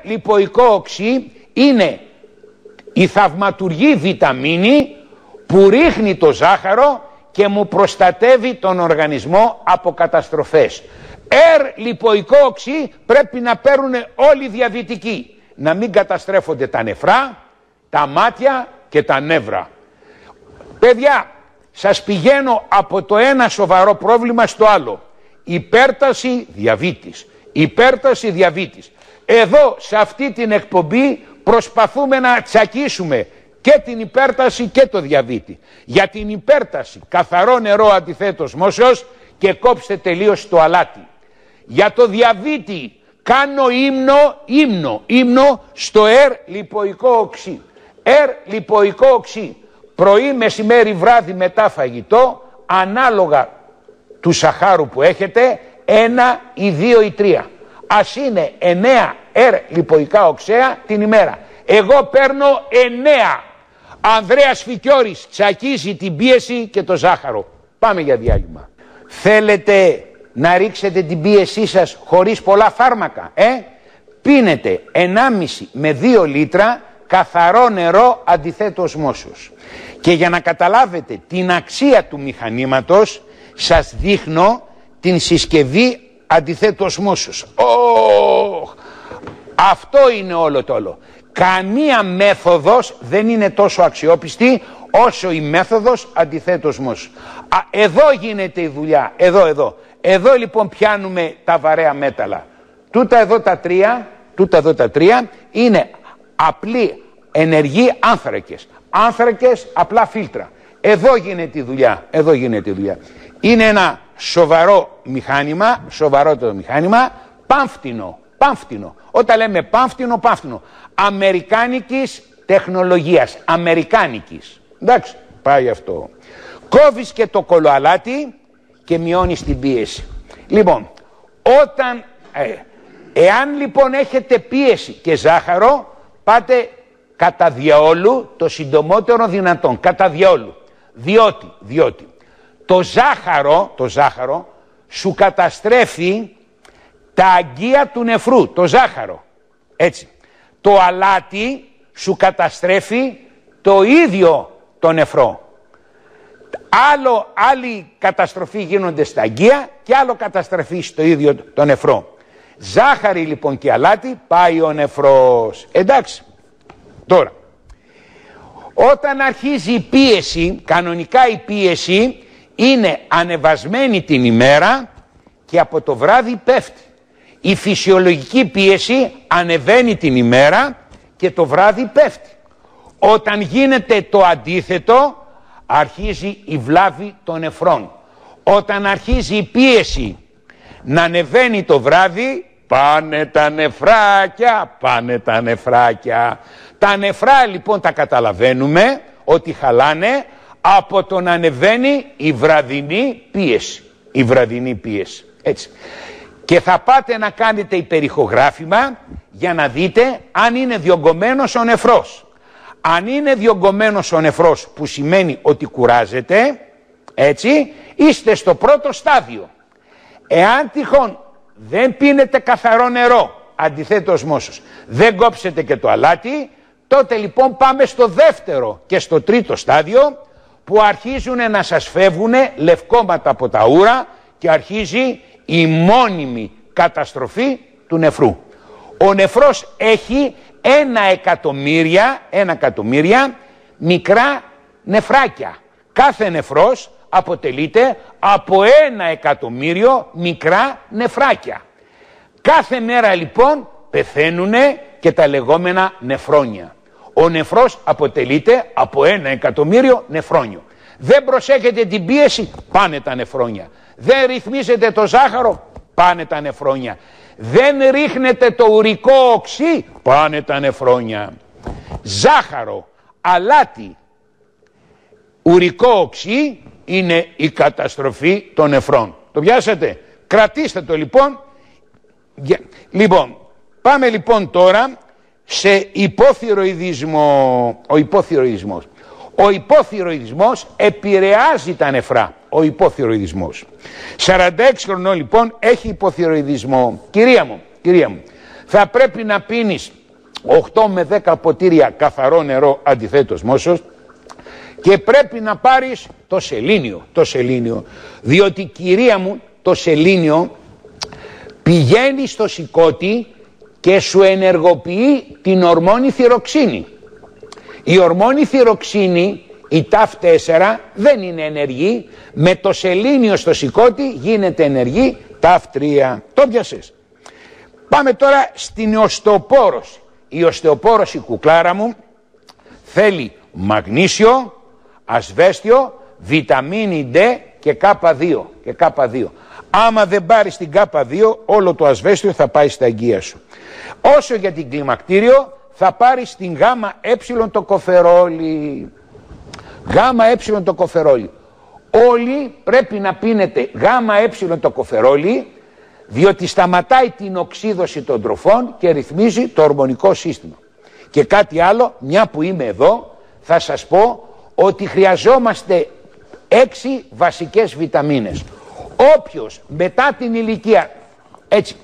λιποϊκό οξύ είναι η θαυματουργή βιταμίνη που ρίχνει το ζάχαρο και μου προστατεύει τον οργανισμό από καταστροφές. Λιποϊκό οξύ πρέπει να παίρνουν όλοι οι διαβητικοί, να μην καταστρέφονται τα νεφρά, τα μάτια και τα νεύρα. Παιδιά, σας πηγαίνω από το ένα σοβαρό πρόβλημα στο άλλο. Υπέρταση διαβήτης. Υπέρταση διαβήτης. Εδώ σε αυτή την εκπομπή προσπαθούμε να τσακίσουμε και την υπέρταση και το διαβήτη. Για την υπέρταση καθαρό νερό αντιθέτως μόσος και κόψτε τελείως το αλάτι. Για το διαβήτη κάνω ύμνο στο λιποϊκό οξύ. Λιποϊκό οξύ. Πρωί, μεσημέρι, βράδυ μετά φαγητό, ανάλογα του σαχάρου που έχετε, 1 ή 2 ή 3. Ας είναι 9 λιποϊκά οξέα την ημέρα. Εγώ παίρνω 9. Ανδρέας Φικιώρης τσακίζει την πίεση και το ζάχαρο. Πάμε για διάλειμμα. Θέλετε να ρίξετε την πίεσή σας χωρίς πολλά φάρμακα, Πίνετε 1,5 με 2 λίτρα καθαρό νερό αντιθέτως μόσος. Και για να καταλάβετε την αξία του μηχανήματος, σας δείχνω την συσκευή αντιθέτως μόσος. Αυτό είναι όλο το όλο. Καμία μέθοδος δεν είναι τόσο αξιόπιστη όσο η μέθοδος αντιθέτως μόσος. Εδώ γίνεται η δουλειά, εδώ λοιπόν πιάνουμε τα βαρέα μέταλλα. Τούτα εδώ τα τρία είναι απλή ενεργοί άνθρακες, απλά φίλτρα. Εδώ γίνεται η δουλειά. Είναι ένα σοβαρό μηχάνημα, σοβαρότερο μηχάνημα, πάμφτινο. Όταν λέμε πάμφτινο, αμερικάνικης τεχνολογίας, εντάξει, πάει αυτό. Κόβεις και το κολοαλάτι και μειώνεις την πίεση. Λοιπόν, εάν λοιπόν έχετε πίεση και ζάχαρο, πάτε κατά διαόλου το συντομότερο δυνατόν, κατά διαόλου. Διότι το ζάχαρο σου καταστρέφει τα αγκία του νεφρού, το ζάχαρο. Έτσι. Το αλάτι σου καταστρέφει το ίδιο το νεφρό. Άλλη καταστροφή γίνονται στα αγκία και άλλο καταστροφή στο ίδιο το νεφρό. Ζάχαρη λοιπόν και αλάτι, πάει ο νεφρός. Εντάξει. Τώρα, όταν αρχίζει η πίεση, κανονικά η πίεση είναι ανεβασμένη την ημέρα και από το βράδυ πέφτει. Η φυσιολογική πίεση ανεβαίνει την ημέρα και το βράδυ πέφτει. Όταν γίνεται το αντίθετο, αρχίζει η βλάβη των νεφρών. Όταν αρχίζει η πίεση να ανεβαίνει το βράδυ, πάνε τα νεφράκια. Τα νεφρά λοιπόν τα καταλαβαίνουμε ότι χαλάνε από το να ανεβαίνει η βραδινή πίεση. Έτσι. Και θα πάτε να κάνετε υπερηχογράφημα για να δείτε αν είναι διωγγωμένος ο νεφρός. Αν είναι διωγγωμένος ο νεφρός, που σημαίνει ότι κουράζεται, έτσι, είστε στο πρώτο στάδιο. Εάν τυχόν δεν πίνετε καθαρό νερό, αντιθέτως μόσος, δεν κόψετε και το αλάτι, τότε λοιπόν πάμε στο δεύτερο και στο τρίτο στάδιο, που αρχίζουν να σας φεύγουν λευκόματα από τα ούρα και αρχίζει η μόνιμη καταστροφή του νεφρού. Ο νεφρός έχει 1 εκατομμύρια μικρά νεφράκια. Κάθε νεφρός αποτελείται από 1 εκατομμύριο μικρά νεφράκια. Κάθε μέρα λοιπόν πεθαίνουν και τα λεγόμενα νεφρόνια. Ο νεφρός αποτελείται από 1 εκατομμύριο νεφρόνιο. Δεν προσέχετε την πίεση, πάνε τα νεφρόνια. Δεν ρυθμίζετε το ζάχαρο, πάνε τα νεφρόνια. Δεν ρίχνετε το ουρικό οξύ, πάνε τα νεφρόνια. Ζάχαρο, αλάτι, ουρικό οξύ είναι η καταστροφή των νεφρών. Το πιάσατε? Κρατήστε το λοιπόν. Λοιπόν, πάμε λοιπόν τώρα σε υποθυροειδισμό. Ο υποθυροειδισμός επηρεάζει τα νεφρά. Ο υποθυροειδισμός. 46 χρονών λοιπόν έχει υποθυροειδισμό. Κυρία μου, Θα πρέπει να πίνεις 8 με 10 ποτήρια καθαρό νερό αντιθέτως μόσος και πρέπει να πάρεις το σελήνιο, διότι κυρία μου το σελήνιο πηγαίνει στο σηκώτη και σου ενεργοποιεί την ορμόνη θυροξίνη. Η ορμόνη θυροξίνη, η TAF4, δεν είναι ενεργή, με το σελήνιο στο σηκώτη γίνεται ενεργή TAF3. Το πιάσες. Πάμε τώρα στην οστεοπόρωση. Η οστεοπόρωση, κουκλάρα μου, θέλει μαγνήσιο, ασβέστιο, βιταμίνη D και K2. Άμα δεν πάρεις την K2, όλο το ασβέστιο θα πάει στα αγκία σου. Όσο για την κλιμακτήριο, θα πάρεις την ΓΕ το κοφερόλι. ΓΕ το κοφερόλι. Όλοι πρέπει να πίνετε ΓΕ το κοφερόλι, διότι σταματάει την οξύδωση των τροφών και ρυθμίζει το ορμονικό σύστημα. Και κάτι άλλο, μια που είμαι εδώ, θα σας πω ότι χρειαζόμαστε 6 βασικές βιταμίνες. Όποιος μετά την ηλικία, έτσι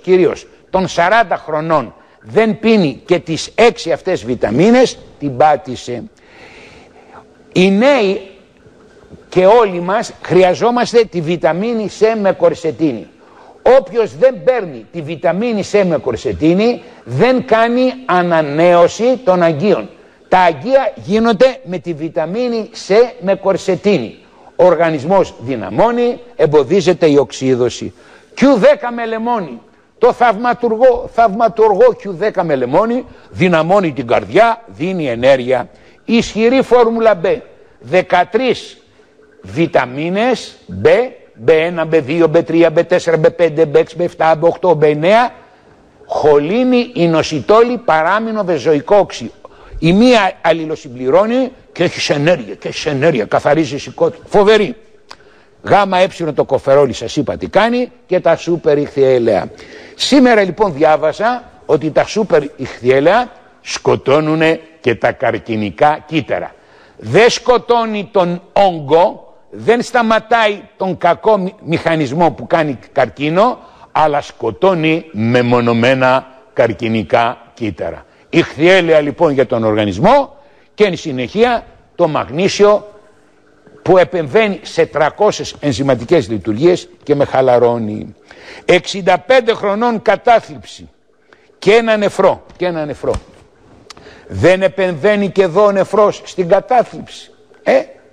κυρίως των 40 χρονών, δεν πίνει και τις 6 αυτές βιταμίνες, την πάτησε. Οι νέοι και όλοι μας χρειαζόμαστε τη βιταμίνη C με κορσετίνη. Όποιος δεν παίρνει τη βιταμίνη C με κορσετίνη δεν κάνει ανανέωση των αγκίων. Τα αγκία γίνονται με τη βιταμίνη C με κορσετίνη. Ο οργανισμός δυναμώνει, εμποδίζεται η οξύδωση. Q10 με λεμόνι. Το θαυματουργό Q10 με λεμόνι δυναμώνει την καρδιά, δίνει ενέργεια. Ισχυρή φόρμουλα B. 13 βιταμίνες B, B1, B2, B3, B4, B5, B6, B7, B8, B9, χολίνη, ινοσιτόλη, παράμινο, βεζοϊκό οξύ. Η μία αλληλοσυμπληρώνει και έχεις ενέργεια, καθαρίζει σηκώτη. Φοβερή. ΓΕ το κοφερόλι σας είπα τι κάνει και τα σούπερ ηχθιέλαια. Σήμερα λοιπόν διάβασα ότι τα σούπερ ηχθιέλαια σκοτώνουν και τα καρκινικά κύτταρα. Δεν σκοτώνει τον όγκο, δεν σταματάει τον κακό μηχανισμό που κάνει καρκίνο, αλλά σκοτώνει μεμονωμένα καρκινικά κύτταρα. Ηχθιέλαια λοιπόν για τον οργανισμό και εν συνεχεία το μαγνήσιο που επεμβαίνει σε 300 ενζηματικές λειτουργίες και με χαλαρώνει. 65 χρονών κατάθλιψη και ένα νεφρό. Δεν επεμβαίνει και εδώ ο νεφρός στην κατάθλιψη?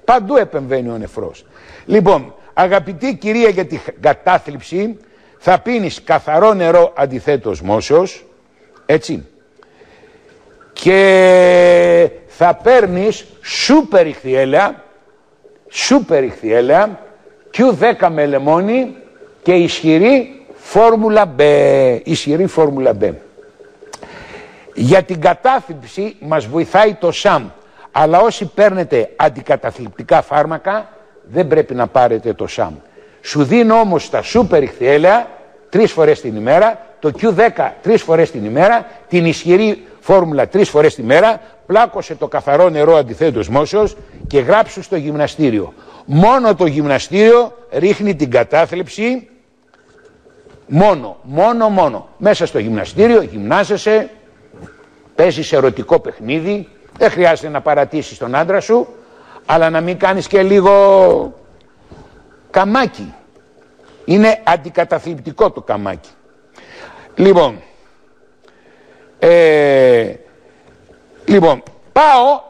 Παντού επεμβαίνει ο νεφρός. Λοιπόν, αγαπητή κυρία, για την κατάθλιψη θα πίνεις καθαρό νερό αντιθέτως μόσος, έτσι, και θα παίρνεις σούπερ ηχθιέλαια, Q10 με λεμόνι και ισχυρή φόρμουλα B. Για την κατάθλιψη μας βοηθάει το ΣΑΜ, αλλά όσοι παίρνετε αντικαταθλιπτικά φάρμακα δεν πρέπει να πάρετε το ΣΑΜ. Σου δίνω όμως τα σούπερ ηχθιέλαια 3 φορές την ημέρα, το Q10 3 φορές την ημέρα, την ισχυρή φόρμουλα 3 φορές την ημέρα, πλάκωσε το καθαρό νερό αντιθέτως μόσος και γράψου στο γυμναστήριο. Μόνο το γυμναστήριο ρίχνει την κατάθλιψη, μόνο. Μέσα στο γυμναστήριο γυμνάζεσαι, παίζεις ερωτικό παιχνίδι, δεν χρειάζεται να παρατήσεις τον άντρα σου, αλλά να μην κάνεις και λίγο καμάκι. Είναι αντικαταθλιπτικό το καμάκι. Λοιπόν, πάω,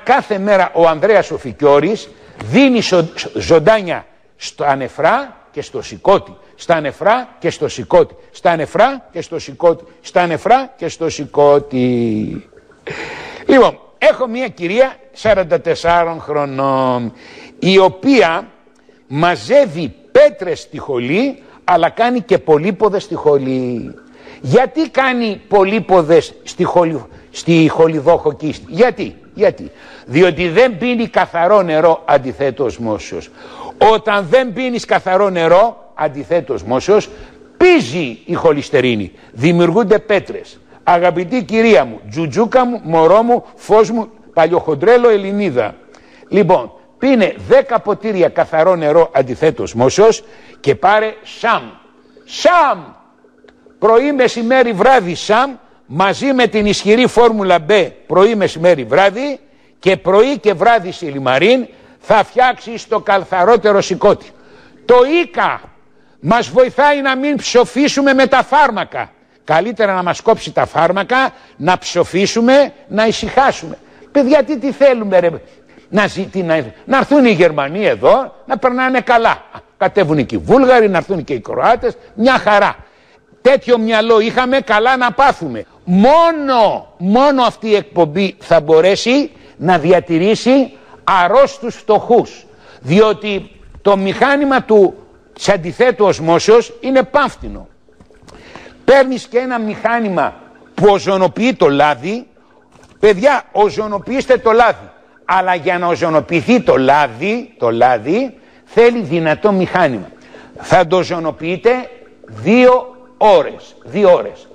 κάθε μέρα ο Ανδρέας ο Φικιώρης δίνει ζωντάνια στα νεφρά και στο σηκώτη. Στα νεφρά και στο σηκώτη. Στα νεφρά και στο σηκώτη. Στα νεφρά και στο σηκώτη. Λοιπόν, έχω μια κυρία 44 χρονών, η οποία μαζεύει πέτρες στη χολή, αλλά κάνει και πολύποδες στη χολή. Γιατί κάνει πολύποδες στη χολιδόχο κίστη? Γιατί? Διότι δεν πίνει καθαρό νερό αντιθέτως μόσος. Όταν δεν πίνεις καθαρό νερό αντιθέτως μόσος, πίζει η χολυστερίνη, δημιουργούνται πέτρες. Αγαπητή κυρία μου, τζουτζούκα μου, μωρό μου, φως μου, παλιοχοντρέλο Ελληνίδα, λοιπόν, πίνε 10 ποτήρια καθαρό νερό αντιθέτως μόσος και πάρε ΣΑΜ. πρωί, μεσημέρι, βράδυ ΣΑΜ, μαζί με την ισχυρή φόρμουλα B πρωί, μεσημέρι, βράδυ και πρωί και βράδυ Σιλιμαρίν, θα φτιάξει το καθαρότερο σηκώτη. Το ΙΚΑ μας βοηθάει να μην ψοφήσουμε με τα φάρμακα. Καλύτερα να μας κόψει τα φάρμακα, να ψοφήσουμε, να ησυχάσουμε. Παιδιά, τι θέλουμε ρε, να έρθουν οι Γερμανοί εδώ, να περνάνε καλά. Κατέβουν και οι Βούλγαροι, να έρθουν και οι Κροάτες, μια χαρά. Τέτοιο μυαλό είχαμε, καλά να πάθουμε. Μόνο αυτή η εκπομπή θα μπορέσει να διατηρήσει αρρώστους φτωχούς. Διότι το μηχάνημα της αντιθέτου οσμόσεως είναι πάμφτινο. Παίρνεις και ένα μηχάνημα που οζονοποιεί το λάδι. Παιδιά, οζονοποιήστε το λάδι. Αλλά για να οζονοποιηθεί το λάδι θέλει δυνατό μηχάνημα. Θα το οζονοποιείτε 2 ώρες.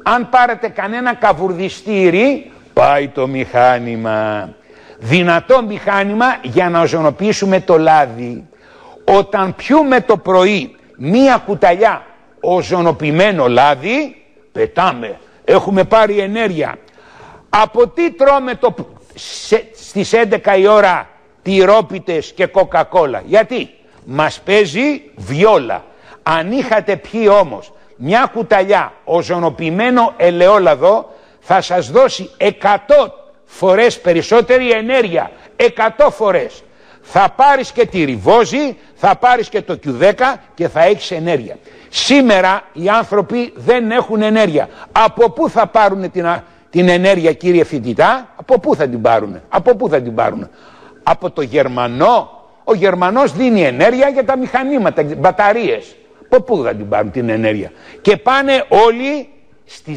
Αν πάρετε κανένα καβουρδιστήρι, πάει το μηχάνημα. Δυνατό μηχάνημα για να οζονοποιήσουμε το λάδι. Όταν πιούμε το πρωί μία κουταλιά οζονοποιημένο λάδι, πετάμε, έχουμε πάρει ενέργεια. Από τι τρώμε στις 11 η ώρα τυρόπιτες και κοκακόλα? Γιατί μας παίζει βιόλα. Αν είχατε πιει όμως μια κουταλιά οζονοποιημένο ελαιόλαδο, θα σας δώσει 100 φορές περισσότερη ενέργεια. 100 φορές. Θα πάρεις και τη ριβόζη, θα πάρεις και το Q10 και θα έχεις ενέργεια. Σήμερα οι άνθρωποι δεν έχουν ενέργεια. Από πού θα πάρουν την ενέργεια, κύριε φοιτητά? Από πού θα την πάρουν? Από το Γερμανό. Ο Γερμανός δίνει ενέργεια για τα μηχανήματα, μπαταρίες. Από πού θα την πάρουν την ενέργεια? Και πάνε όλοι στη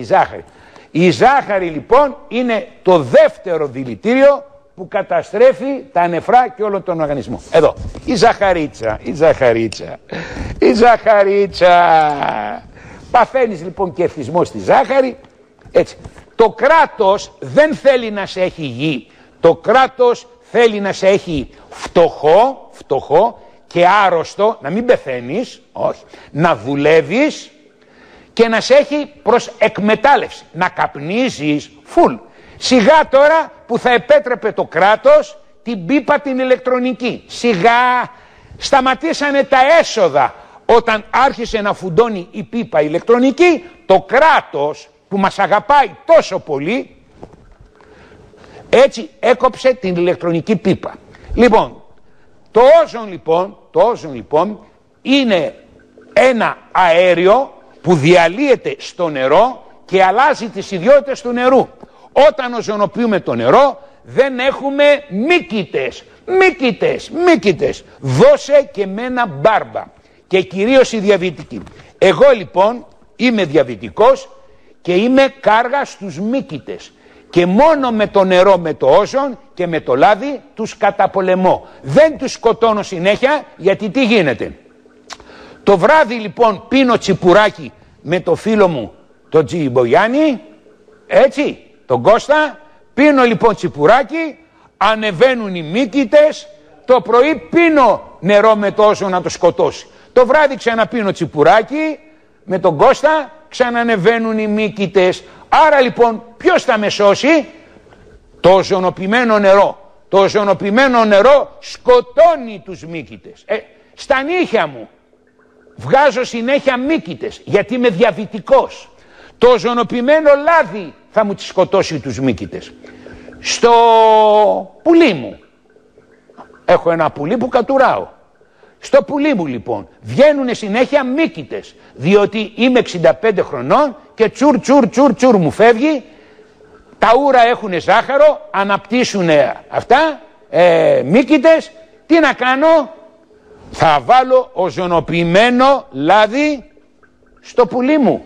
ζάχαρη. Η ζάχαρη λοιπόν είναι το δεύτερο δηλητήριο που καταστρέφει τα νεφρά και όλο τον οργανισμό. Εδώ, η ζαχαρίτσα. Παθαίνεις λοιπόν και εθισμό στη ζάχαρη. Έτσι. Το κράτος δεν θέλει να σε έχει γη. Το κράτος θέλει να σε έχει φτωχό και άρρωστο, να μην πεθαίνεις, όχι, να δουλεύεις και να σε έχει προς εκμετάλλευση, να καπνίζεις φουλ. Σιγά τώρα που θα επέτρεπε το κράτος την πίπα την ηλεκτρονική. Σιγά σταματήσανε τα έσοδα όταν άρχισε να φουντώνει η πίπα ηλεκτρονική. Το κράτος που μας αγαπάει τόσο πολύ έτσι έκοψε την ηλεκτρονική πίπα. Λοιπόν, το όζον λοιπόν είναι ένα αέριο που διαλύεται στο νερό και αλλάζει τις ιδιότητες του νερού. Όταν οζονοποιούμε το νερό δεν έχουμε μύκητες. Δώσε και μένα μπάρμπα. Και κυρίως οι διαβητικοί. Εγώ λοιπόν είμαι διαβητικός και είμαι κάργα στους μύκητες. Και μόνο με το νερό, με το όζον και με το λάδι τους καταπολεμώ. Δεν τους σκοτώνω συνέχεια, γιατί τι γίνεται? Το βράδυ λοιπόν πίνω τσιπουράκι με το φίλο μου τον Τζιμπογιάννη, έτσι, τον Κώστα, πίνω λοιπόν τσιπουράκι, ανεβαίνουν οι μύκητες, το πρωί πίνω νερό με το όζον να το σκοτώσει. Το βράδυ ξαναπίνω τσιπουράκι με τον Κώστα, ξανανεβαίνουν οι μύκητες. Άρα λοιπόν ποιος θα με σώσει? Το οζονοποιημένο νερό. Το οζονοποιημένο νερό σκοτώνει τους μύκητες. Στα νύχια μου βγάζω συνέχεια μύκητες γιατί είμαι διαβητικός. Το οζονοποιημένο λάδι θα μου τις σκοτώσει τους μύκητες. Στο πουλί μου, έχω ένα πουλί που κατουράω. Στο πουλί μου λοιπόν βγαίνουν συνέχεια μύκητες, διότι είμαι 65 χρονών και τσουρ μου φεύγει, τα ούρα έχουν ζάχαρο, αναπτύσσουν αυτά, μύκητες. Τι να κάνω? Θα βάλω οζονοποιημένο λάδι στο πουλί μου.